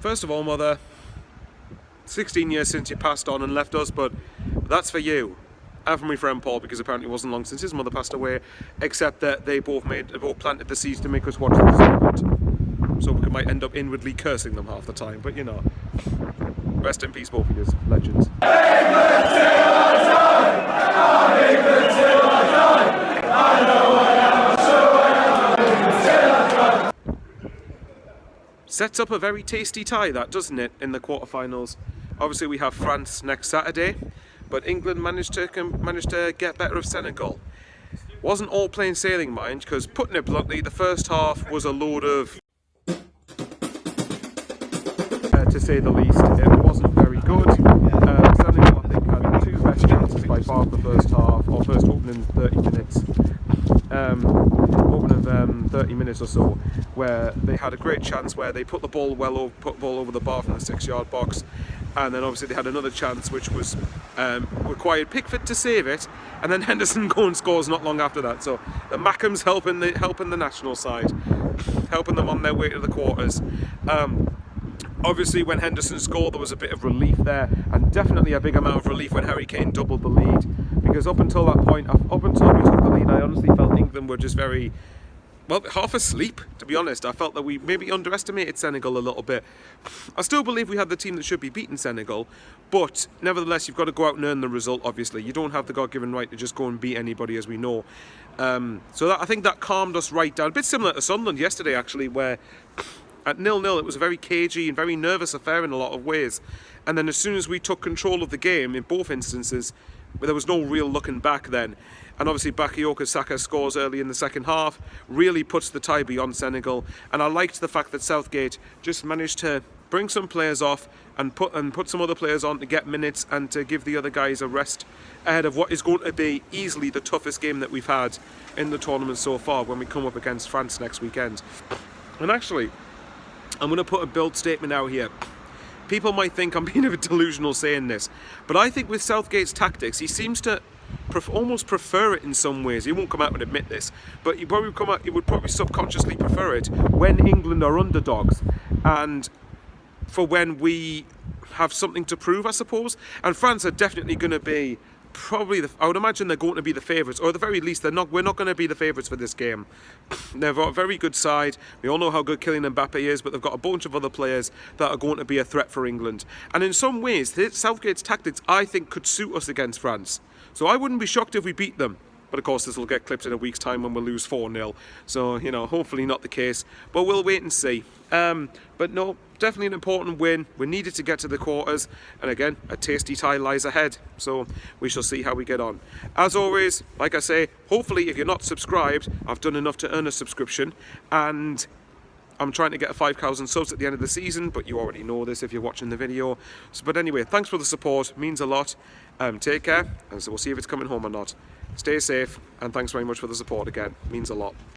First of all, Mother, 16 years since you passed on and left us, but that's for you. And for my friend Paul, because apparently it wasn't long since his mother passed away, except that they both planted the seeds to make us watch the sunset. So we might end up inwardly cursing them half the time, but you know. Rest in peace, both of you, legends. Sets up a very tasty tie, that, doesn't it, in the quarterfinals. Obviously we have France next Saturday, but England managed to get better of Senegal. Wasn't all plain sailing, mind, because putting it bluntly, the first half was a load of, to say the least. It wasn't very good. Senegal, I think, had the two best chances by far of the first half, or first opening 30 minutes. Opening 30 minutes or so, where they had a great chance where they put the ball over the bar from the 6-yard box, and then obviously they had another chance which was required Pickford to save it, and then Henderson goes and scores not long after that. So the Mackems helping the national side, helping them on their way to the quarters. Obviously when Henderson scored there was a bit of relief there, and definitely a big amount of relief when Harry Kane doubled the lead, because up until that point, up until we took the lead, I honestly felt England were just very, well, half asleep, to be honest. I felt that we maybe underestimated Senegal a little bit. I still believe we had the team that should be beating Senegal, but nevertheless you've got to go out and earn the result, obviously. You don't have the God-given right to just go and beat anybody, as we know. So I think that calmed us right down. A bit similar to Sunderland yesterday, actually, where at 0-0 it was a very cagey and very nervous affair in a lot of ways. And then as soon as we took control of the game, in both instances, there was no real looking back then. And obviously Bakayoko Saka scores early in the second half, really puts the tie beyond Senegal. And I liked the fact that Southgate just managed to bring some players off and put some other players on to get minutes and to give the other guys a rest ahead of what is going to be easily the toughest game that we've had in the tournament so far, when we come up against France next weekend. And actually, I'm going to put a bold statement out here. People might think I'm being a bit delusional saying this, but I think with Southgate's tactics, he seems to almost prefer it in some ways. He won't come out and admit this, but he would probably subconsciously prefer it when England are underdogs, and for when we have something to prove, I suppose. And France are definitely going to be I would imagine they're going to be the favourites, or at the very least we're not going to be the favourites for this game. They've got a very good side. We all know how good Kylian Mbappe is, but they've got a bunch of other players that are going to be a threat for England. And in some ways, Southgate's tactics, I think, could suit us against France. So I wouldn't be shocked if we beat them. But of course this will get clipped in a week's time when we lose 4-0. So, you know, hopefully not the case. But we'll wait and see. But no, definitely an important win. We needed to get to the quarters. And again, a tasty tie lies ahead. So we shall see how we get on. As always, like I say, hopefully if you're not subscribed, I've done enough to earn a subscription. And I'm trying to get 5,000 subs at the end of the season, but you already know this if you're watching the video. But anyway, thanks for the support. It means a lot. Take care. And so we'll see if it's coming home or not. Stay safe, and thanks very much for the support again. It means a lot.